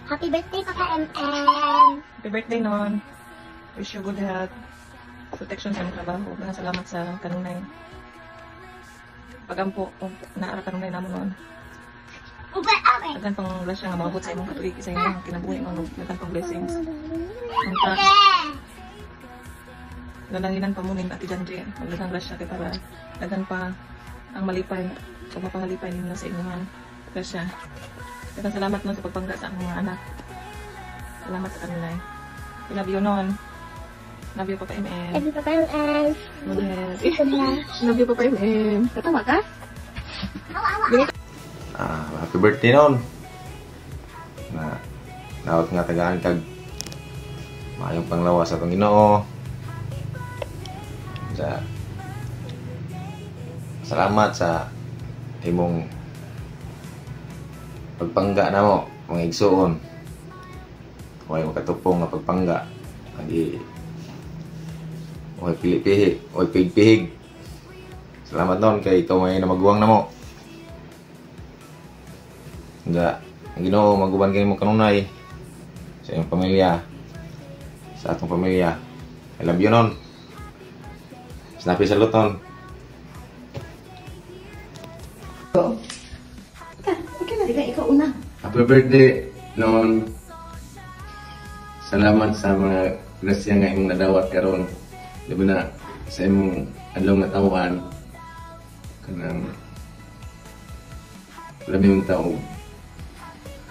Happy birthday, Papa MM! Happy birthday noon. Wish you good health. Protection sa mga trabaho. Salamat sa kanunay. Pagampo, naara kanunay naman noon. Dagan pang blasya nga maabot sa imong katuig sa imong kinabuhi mo. Dagan pang blessings. Nalanginan pa mo ni Ate Janji. Dagan blasya kay para dagan pa ang malipay o mapangalipay ninyo sa inyong blasya. Dagan salamat mo sa pagpangga sa mga anak. Salamat sa kanunay. I love you noon. Love you, Papa MM. Love you, Papa MM. Love you, Papa MM. Katawa ka? Happy birthday noon. Dapat nga tagaan kag maayong panglawas sa Panginoon. Salamat sa imong pagpangga na mo, mga igsuon. Huwag makatupong na pagpangga. Hindi huwag pili-pihig, huwag pihig-pihig. Salamat noon kay ikaw may namaguwang na mo. Ang Ginoo maguban kayo mo kanunay sa iyong pamilya, sa atong pamilya. I love you noon. Snappy salute noon. Okay na, ikaw una. Happy birthday noon. Salamat sa mga grasya nga imong nadawat karon. Labi na sa imong adlaw nga tawhan. Kanang labi mong tao.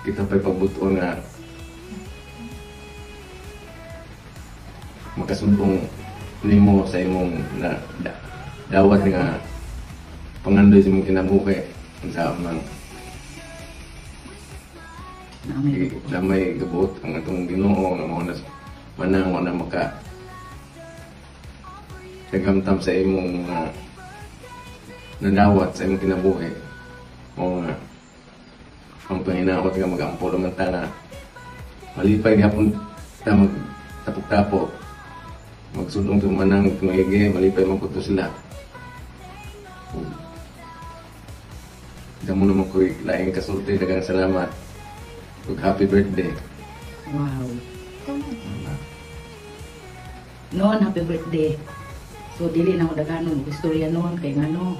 Kita pa'y pagbuto nga makasumpong nimo sa imong dawat nga pangandoy sa imong kinabuhi sa amang damay gabot ang atong Ginoo nga mo na manang mo na maka nagamtam sa imong nadawat sa imong kinabuhi mo nga ang panginaot nga mag-ampo naman ta nga malipay gapon ta magtapok-tapok magsudong tumanang tumahigi malipay man ko to sila damo naman ko'y laing kasulti dagang salamat ug happy birthday. Wow. Noon, happy birthday. So, dili na ako daganon. Istorya noon, kay ngano.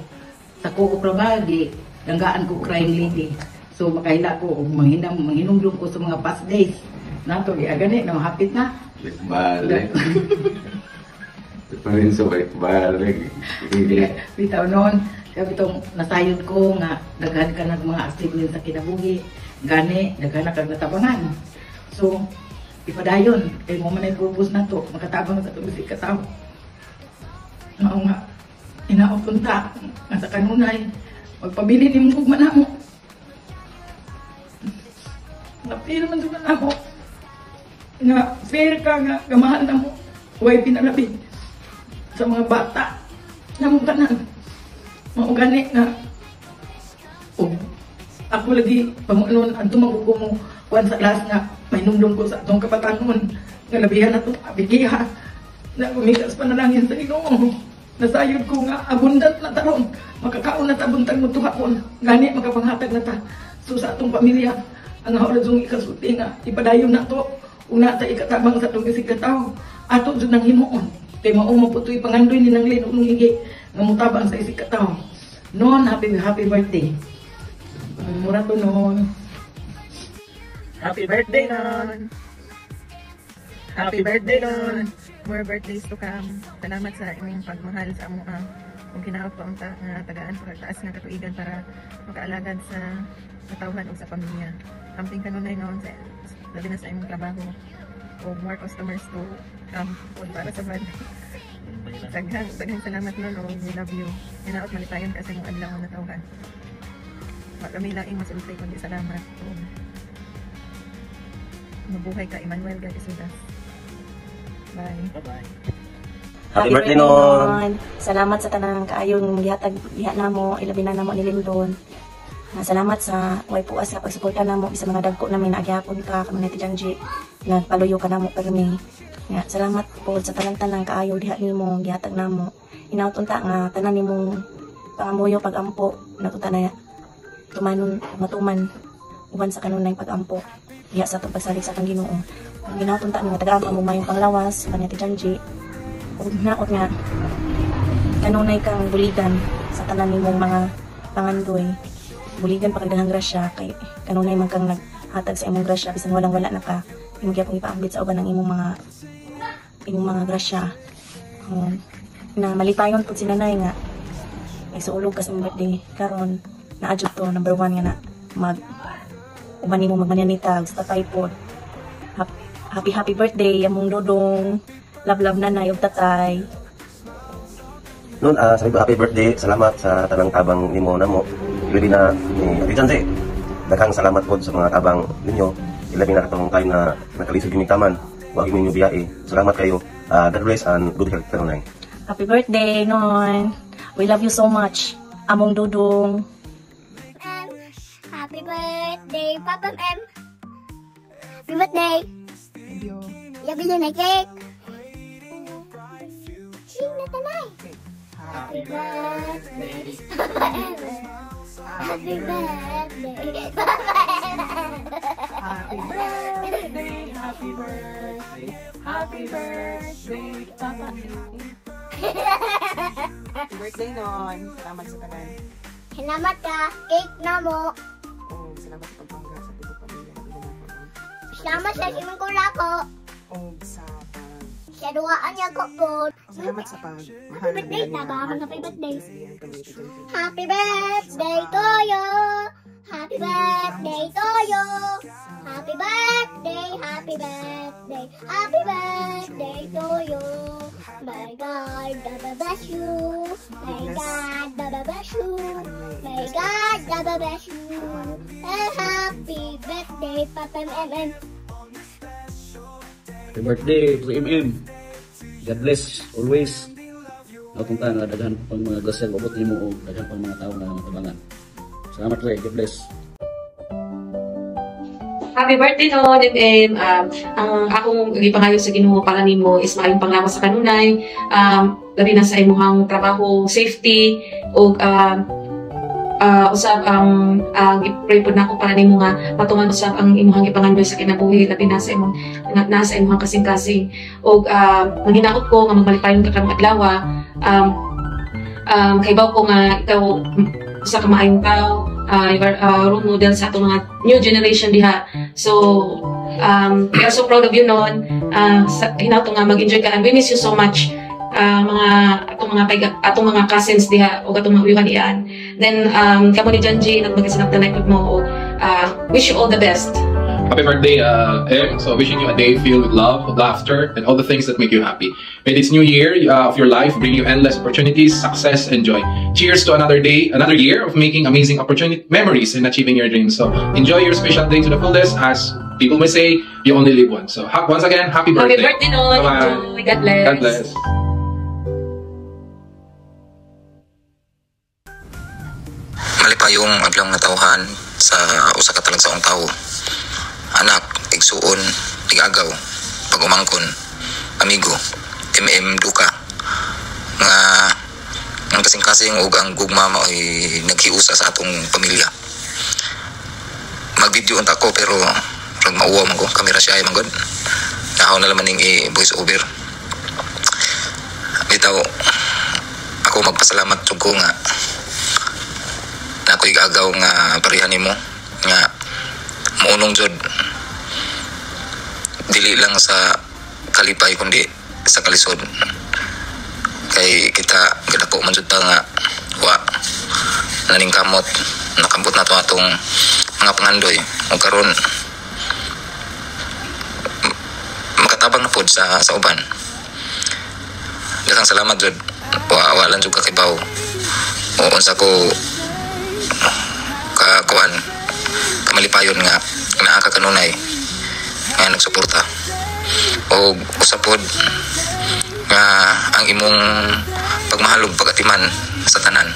Sa ko probagi, langgaan ko crying lady. So, makaila ko, manginumdum ko sa mga past days. Nato, gani, na mahapit na. Balik. Pa rin sa balik. Bitaw noon, sabi itong nasayod ko nga, daghan ka ng mga achievement sa kinabuhi. Gani, daghan na kag natabangan. So, ipadayon, kay mo man ay purpose na to, makatabang sa tumisik ka tao. Mao nga, inaupunta, nga sa kanunay, magpabili ni mo kugman mo. Napil man sa na mo, nga fair ka nga, gamahal na mo, huwag pinalabig sa mga bata, na mo kanan. Mao gani nga, ako lagi pamunon ang tumagugo mo kuan sa last nga may numdum ko sa atong kapatanon nga labihan na itong abigiha na kumikas panalangin sa Ginoo. Nasayod ko nga abundant na tarong makakaon na tabuntag mo tuhapon gani makapanghatag na ta so sa atong pamilya ang haurazong ikasulti nga ipadayon na to una ta ikatabang sa atong isigataw ato jud nang himuon kay mao maputoy pangandoy ni nang linong higi nga mutabang sa isigataw noon. Happy birthday. Mura to noon. Happy birthday noon. Happy birthday noon. More birthdays to come. Salamat sa imong pagmahal sa amo kung kinaot pa ang tagaan para taas nga katuigan para makaalagad sa katawhan o sa pamilya. Kamping kanunay noon sa labi na sa imong trabaho o more customers to come para sa birthday. Daghang salamat noon. We love you. Kinaot malipayon kasi mong adlaw na tawhan. Kami lang yung masultay kundi salamat. Mabuhay ka, Emmanuel Garisudas. Bye. Bye-bye. Happy birthday noon. Salamat sa tanang kaayong gihatag diha namo, ilabi na namo ni Lindon. Salamat sa way puas sa pagsuporta namo sa mga dagko namin agyapon ka kamo ni Janji. Nagpaluyo ka namo permi. Salamat po sa tanang kaayo diha nimo gihatag namo. Inautunta nga tanan nimong pangamuyo pagampo natuta na tumanon matuman uban sa kanunay pag-ampo diha sa atong pagsalig sa atong Ginoo. Ang ginatunta nga tagaan pa mo mayong panglawas kanati Janji. Ug naot nga kanunay kang buligan sa tanan nimong mga pangandoy. Buligan pa kag daghang grasya kay kanunay man kang naghatag sa imong grasya bisan walang wala na ka. Imong gyapon ipaambit sa uban ng imong mga grasya. Na malipayon pud si nanay nga ay suulog ka sa imong birthday karon naadjud to number 1 nga na uban nimo magmanyanitag sa tatay pod. Happy birthday among dodong love nanay ug tatay. Noon, sabi ko happy birthday, salamat sa tanang tabang nimo namo. Ilabi na ni Ate Janji. Daghang salamat po sa mga tabang ninyo. Ilabi na katong time na nakalisod yung taman. Huwag ninyo biyahe. Salamat kayo. God bless and good health kanunay. Happy birthday, Non. We love you so much. Among dudong. Happy birthday, Papa M. Happy birthday. Thank you. Yabi yun na cake. Sing na tanay. Happy birthday, Papa M. Happy birthday, Papa M. Happy birthday, happy birthday, happy birthday, Papa. Happy birthday, Non. Salamat sa tanan. Salamat ka, cake na mo. Oh, salamat sa pagpangga sa tibok pamilya na pinangalan. Salamat sa simong kula ko. Oh, sa pag... Sa duwaan niya ko po. Salamat sa pag... Happy birthday, tabang happy birthday. Sabihan kami ito dyan. Happy birthday to you. Happy birthday to you. Happy birthday, happy birthday, happy birthday to you. May God, bless you. May God, bless you. May God, bless you. And happy birthday, Papa MM. Happy birthday to MM. God bless always. Napunta nga daghan pang mga grasya abot nimo og daghan pang mga tawo nga matabangan. Salamat ray, God bless. Happy birthday no, and ang akong gipangayo sa Ginoo para nimo is maayong panglawas sa kanunay, labi na sa imong trabaho, safety ug usab ang gi-pray pud nako para nimo nga matungan usab ang imong gipangandoy sa kinabuhi labi na sa imong kasing-kasing ug maginaot ko nga magmalipayon ka karong adlaw kay baw ko nga ikaw usa ka maayong tao. You are role model sa atong mga new generation diha. So, we are so proud of you noon. Hinato nga mag-enjoy ka and we miss you so much. Atong mga cousins diha o atong mga uyuhan iyan. Then, kamo ni Janji nagmagasinabtanay pud mo. Wish you all the best. Happy birthday, Em. So wishing you a day filled with love, laughter, and all the things that make you happy. May this new year of your life bring you endless opportunities, success, and joy. Cheers to another day, another year of making amazing memories and achieving your dreams. So enjoy your special day to the fullest. As people may say, you only live once. So once again, happy birthday. Happy birthday, no. Enjoy. God bless. God bless. Malipayong adlang natawhan sa usa ka talagsaong tawo. Anak, igsuon, igagaw, pag-umangkon, amigo, duka, nga ang kasing-kasing ug ang gugma ay naghiusa sa atong pamilya. Mag-video unta ko pero rag mauwa man ko, kamera siya ay man gud. Nahaw na laman ning i-voice over. Bitaw, ako magpasalamat jud ko nga na ako igagaw nga pareha nimo nga maunong jud dili lang sa kalipay kundi sa kalisod kay kita gadako man jud ta nga wa naning kamot nakambot na to atong mga pangandoy ug karon makatabang na pod sa uban. Daghang salamat jud wa lang jud kakibaw o unsa ko kakuan kamalipayon nga naa ka kanunay nga nagsuporta o usapod nga ang imong pagmahalog pagatiman sa tanan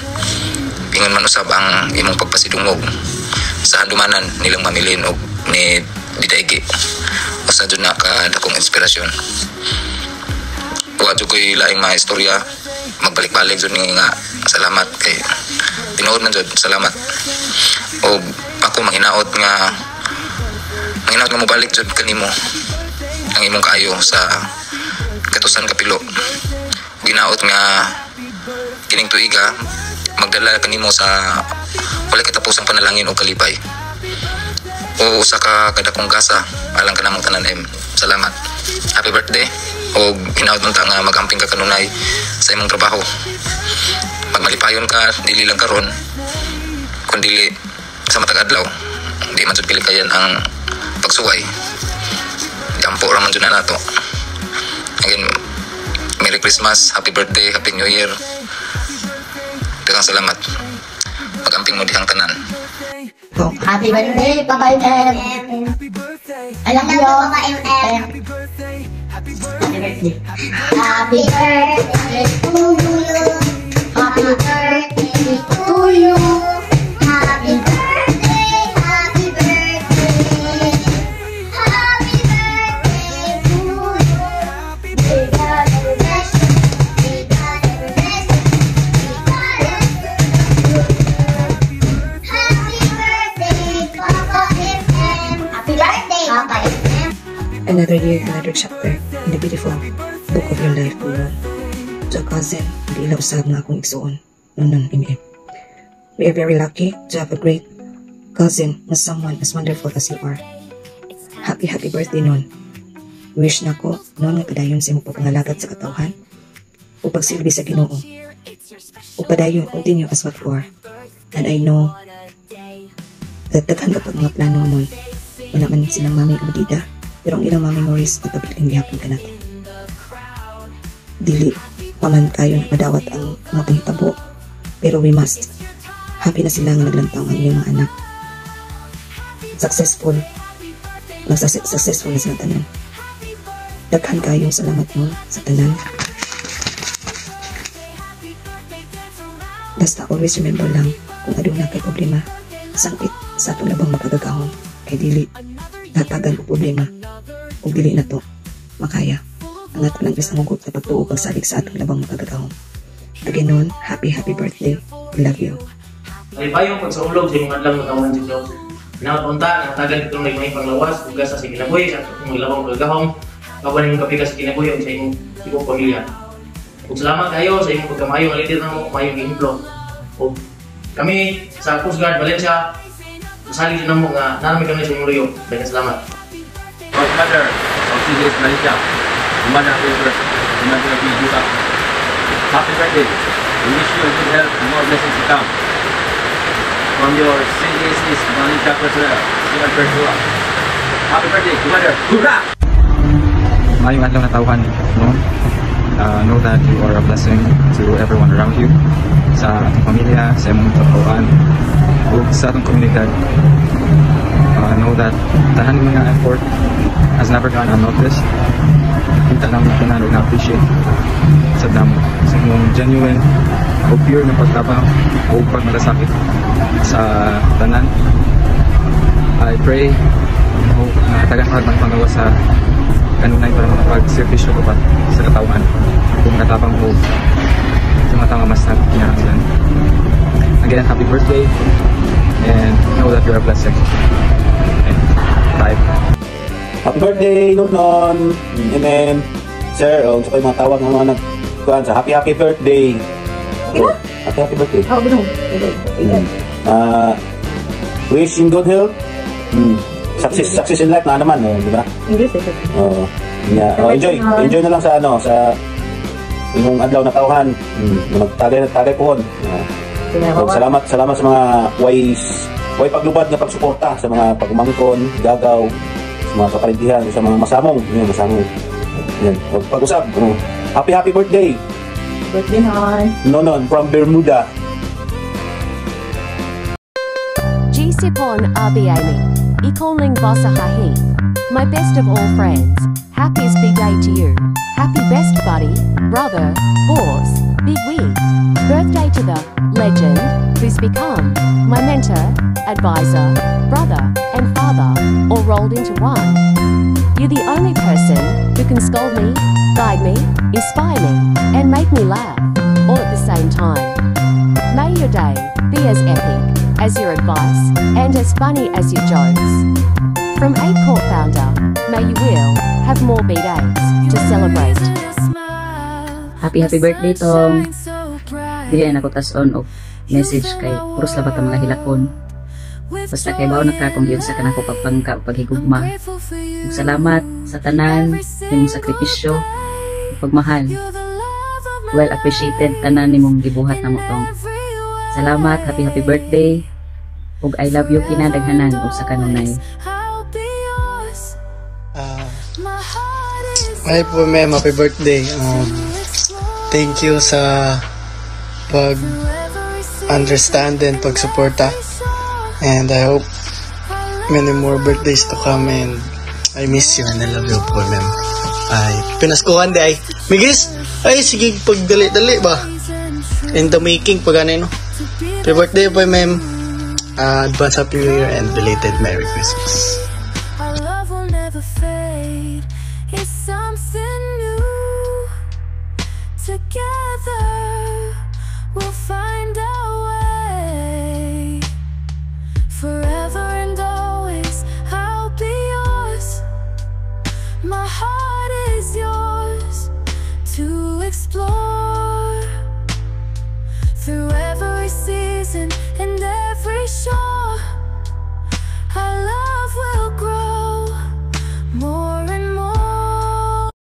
ingon man usab ang imong pagpasidungog sa handumanan nilang mamilin og ni Didaigi usa jud na ka dakong inspirasyon wa jud koy laing mga istorya magbalik-balik jud nga salamat kay tinuod man jud salamat o ako ako manginaot nga mobalik jud kanimo ang imong kaayo sa katusan kapilo. Ginaot nga kining tuiga magdala kanimo sa walay katapusang panalangin o kalipay o usa ka kadakong gasa alang kanamong tanan. Salamat. Happy birthday. O ginaot unta nga magamping ka kanunay sa imong trabaho. Magmalipayon ka dili lang karon kundi sa matag adlaw. Di man jud pilikayan ang pagsuway. Dampo ra man jud na nato. Again, Merry Christmas, Happy Birthday, Happy New Year. Daghang salamat. Magamping mo dihang tanan. Happy birthday, Papa MM. I love you, Papa MM. Happy birthday. Happy birthday to you. Happy birthday to you. Happy birthday, happy birthday. Happy birthday to you. May God bless you. May God bless you. Happy birthday, Papa FM. Happy birthday, Papa FM. Another year, another chapter in the beautiful book of your life, Puron. To a cousin, hindi ilaw sa mga akong igsuon, Nonong MM. We are very lucky to have a great cousin na someone as wonderful as you are. Happy birthday, Non. Wish na ko, Non, nga padayon sa imong pagpangalagat sa katawhan o pagsilbi sa Ginoo. O padayon, continue as what you are. And I know that daghan kapag mga plano, Non, wala man silang mami o dida, pero ang ilang mga memories at pabiling gihapon ka natin. Dili paman tayo na madawat ang mga panghitabo, pero we must. Happy na sila nga naglantaw ang iyong mga anak. Successful na silang tanan. Daghan kayong salamat mo sa tanan. Basta always remember lang, kung aduna kay problema, sangpit sa atong labang magkagagahon, kay dili natagan o problema, o dili na to makaya ang ato lang isang hugot na pagtuo pagsalig sa atong labang magkagagahon. Again, Non, happy birthday. I love you. Nalipayo pag sa ulog sa mga adlang natawan sa Diyos. Pinapunta, natagan itong may panglawas, ugas sa kinabuhi, sa itong labang magkagahon, kawan yung kapikas sa kinabuhi, sa inyong ibang pamilya. Kung salamat kayo sa inyong pagkamayo, alitin na mo, mayong implo. O kami sa Coast Guard Valencia, masali din na mo nga naramig kami sa inyong riyo. Dagan salamat. Godfather of CJS Malaysia, Umana River, Umana River, happy birthday. We wish you good health and more blessings to come. From your CJS Malaysia personnel, Siman Persua. Happy birthday, Commander. Hurrah! Mayong adlaw na tawhan, no? Know that you are a blessing to everyone around you, sa atong pamilya, sa imong trabahoan, ug sa atong komunidad. Know that tahan mga effort has never gone unnoticed. Kita lang na na-appreciate sa damo, sa imong genuine o pure na pagtabang o pagmalasakit sa tanan. I pray na tagan ng panggawa sa kanunay para makapag-servisyo ko pa sa katawan kung katabang o sa mga tanga mas kinahanglan. Again, happy birthday and know that you're a blessing. And bye. Happy birthday, Non. Amen. Sir, sa kayo mga tawag ng mga nagkuhan sa happy birthday. Happy birthday. Oh, no. Wish in good health. Success in life na naman, di ba? Enjoy na lang sa yung adlaw na tawhan. Magtagay po. Salamat sa mga way paglubad na pagsuporta sa mga pagmangkon, gagaw, sa mga kaparintihan, sa mga masamong. Yan, pag-usap. Happy birthday. Birthday, Non from Bermuda. Gisipon Abiani, Ikoling Basahahi. My best of all friends, happiest big day to you. Happy best buddy, brother, boss, big wig. Birthday to the legend who's become my mentor, advisor, brother, and father, all rolled into one. You're the only person who can scold me, guide me, inspire me, and make me laugh, all at the same time. May your day be as epic as your advice, and as funny as your jokes. From Ape Corp founder, may you will have more B-days to celebrate. Happy birthday Tong. Dili na ko tason og message kay puros labat ang mga hilakon. Basta kay bao nagkakong yun sa kanako pagpangka o paghigugma. Ug salamat sa tanan nimong sakripisyo ug pagmahal. Well appreciated tanan nimong gibuhat namo Tong. Salamat, happy birthday. Ug I love you kinadaghanan ug sa kanunay. Hi po ma'am, happy birthday. Thank you sa pag-understand and pag-suporta. And I hope many more birthdays to come, and I miss you and I love you po ma'am. Ay, pinaskuhan di ay. Migis, ay sige pagdali-dali ba? In the making pag ano no. Happy birthday po ma'am. Advance happy New Year and belated Merry Christmas. Our love will never fade. It's something new. Together we'll find our way. Forever and always I'll be yours. My heart is yours to explore.